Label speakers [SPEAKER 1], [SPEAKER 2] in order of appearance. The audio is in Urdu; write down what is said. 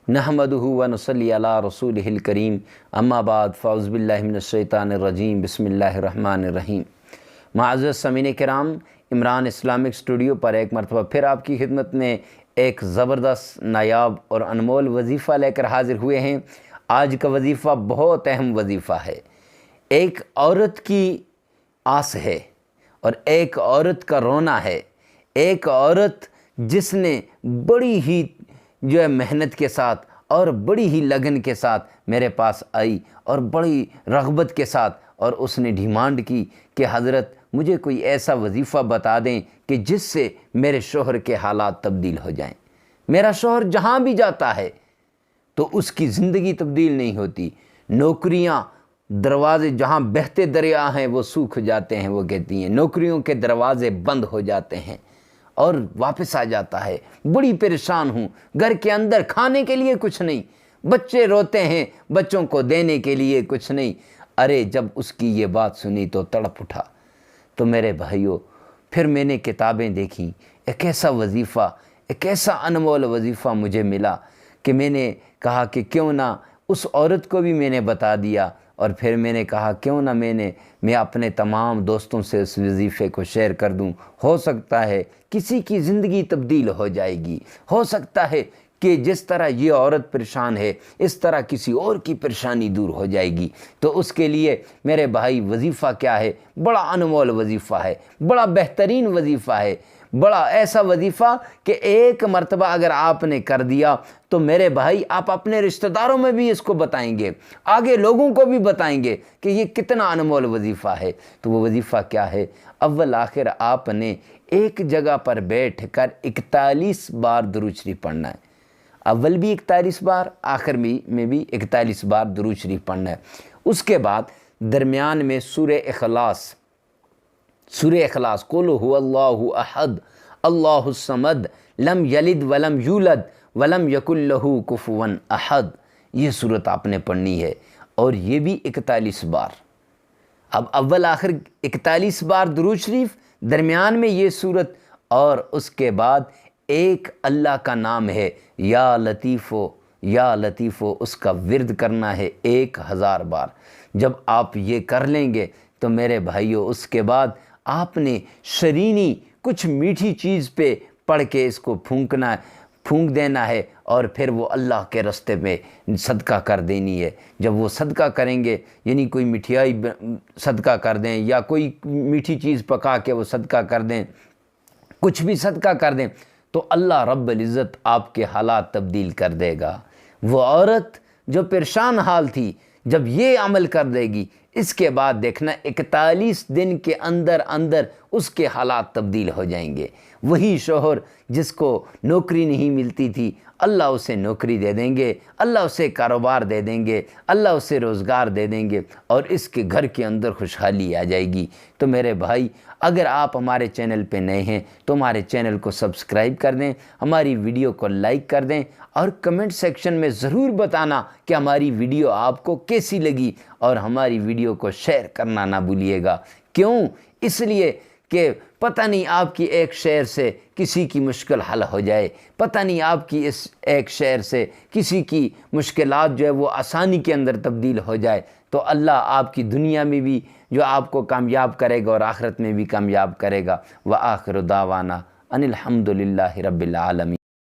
[SPEAKER 1] نحمدہ و نصلی علی رسولہ الکریم اما بعد فاعوذ باللہ من الشیطان الرجیم بسم اللہ الرحمن الرحیم۔ معزز سامعین کرام، عمران اسلامک اسٹوڈیو پر ایک مرتبہ پھر آپ کی خدمت میں ایک زبردست، نایاب اور انمول وظیفہ لے کر حاضر ہوئے ہیں۔ آج کا وظیفہ بہت اہم وظیفہ ہے۔ ایک عورت کی آس ہے اور ایک عورت کا رونا ہے۔ ایک عورت جس نے بڑی ہی محنت کے ساتھ اور بڑی ہی لگن کے ساتھ میرے پاس آئی اور بڑی رغبت کے ساتھ، اور اس نے ڈیمانڈ کی کہ حضرت مجھے کوئی ایسا وظیفہ بتا دیں کہ جس سے میرے شوہر کے حالات تبدیل ہو جائیں۔ میرا شوہر جہاں بھی جاتا ہے تو اس کی زندگی تبدیل نہیں ہوتی۔ نوکریاں، دروازے جہاں بہتے دریا ہیں وہ سوکھ جاتے ہیں، وہ کہتی ہیں نوکریوں کے دروازے بند ہو جاتے ہیں، اور واپس آ جاتا ہے بڑی پریشان ہوں، گھر کے اندر کھانے کے لیے کچھ نہیں، بچے روتے ہیں، بچوں کو دینے کے لیے کچھ نہیں۔ ارے جب اس کی یہ بات سنی تو تڑپ اٹھا۔ تو میرے بھائیوں، پھر میں نے کتابیں دیکھیں، ایک ایسا وظیفہ، ایک ایسا انمول وظیفہ مجھے ملا کہ میں نے کہا کہ کیوں نہ اس عورت کو بھی میں نے بتا دیا، اور پھر میں نے کہا کیوں نہ میں اپنے تمام دوستوں سے اس وظیفے کو شیئر کر دوں۔ ہو سکتا ہے کسی کی زندگی تبدیل ہو جائے گی، ہو سکتا ہے کہ جس طرح یہ عورت پریشان ہے اس طرح کسی اور کی پریشانی دور ہو جائے گی۔ تو اس کے لیے میرے بھائی وظیفہ کیا ہے؟ بڑا انمول وظیفہ ہے، بڑا بہترین وظیفہ ہے، بڑا ایسا وظیفہ کہ ایک مرتبہ اگر آپ نے کر دیا تو میرے بھائی آپ اپنے رشتہ داروں میں بھی اس کو بتائیں گے، آگے لوگوں کو بھی بتائیں گے کہ یہ کتنا انمول وظیفہ ہے۔ تو وہ وظیفہ کیا ہے؟ اول آخر آپ نے ایک جگہ پر بیٹھ کر 41 بار درود شریف پڑھنا ہے۔ اول بھی 41 بار، آخر میں بھی 41 بار درود شریف پڑھنا ہے۔ اس کے بعد درمیان میں سورہ اخلاص قل هو اللہ احد اللہ الصمد لم یلد ولم یولد ولم یکن لہ کفوا احد، یہ صورت آپ نے پڑھنی ہے، اور یہ بھی 41 بار۔ اب اول آخر 41 بار درود شریف، درمیان میں یہ صورت، اور اس کے بعد ایک اللہ کا نام ہے یا لطیفو، یا لطیفو، اس کا ورد کرنا ہے 1000 بار۔ جب آپ یہ کر لیں گے تو میرے بھائیوں اس کے بعد آپ نے شرینی کچھ میٹھی چیز پہ پڑھ کے اس کو پھونک دینا ہے، اور پھر وہ اللہ کے راستے میں صدقہ کر دینی ہے۔ جب وہ صدقہ کریں گے، یعنی کوئی مٹھائی صدقہ کر دیں یا کوئی میٹھی چیز پکا کے وہ صدقہ کر دیں، کچھ بھی صدقہ کر دیں، تو اللہ رب العزت آپ کے حالات تبدیل کر دے گا۔ وہ عورت جو پریشان حال تھی، جب یہ عمل کر دے گی، اس کے بعد دیکھنا 41 دن کے اندر اس کے حالات تبدیل ہو جائیں گے۔ وہی شوہر جس کو نوکری نہیں ملتی تھی، اللہ اسے نوکری دے دیں گے، اللہ اسے کاروبار دے دیں گے، اللہ اسے روزگار دے دیں گے، اور اس کے گھر کے اندر خوشحالی آ جائے گی۔ تو میرے بھائی، اگر آپ ہمارے چینل پہ نئے ہیں تو ہمارے چینل کو سبسکرائب کر دیں، ہماری ویڈیو کو لائک کر دیں، اور کمنٹ سیکشن میں ضرور بتانا کہ ہماری ویڈیو آپ کو کیسی لگی، اور ہماری ویڈیو کو شیئر کرنا نہ بھولیے گا۔ کیوں؟ اس لیے کہ پتہ نہیں آپ کی ایک شیئر سے کسی کی مشکل حل ہو جائے، پتہ نہیں آپ کی اس ایک شیئر سے کسی کی مشکلات جو ہے وہ آسانی کے اندر تبدیل ہو جائے، تو اللہ آپ کی دنیا میں بھی جو آپ کو کامیاب کرے گا اور آخرت میں بھی کامیاب کرے گا۔ وآخر دعوانا ان الحمد للہ رب العالمین۔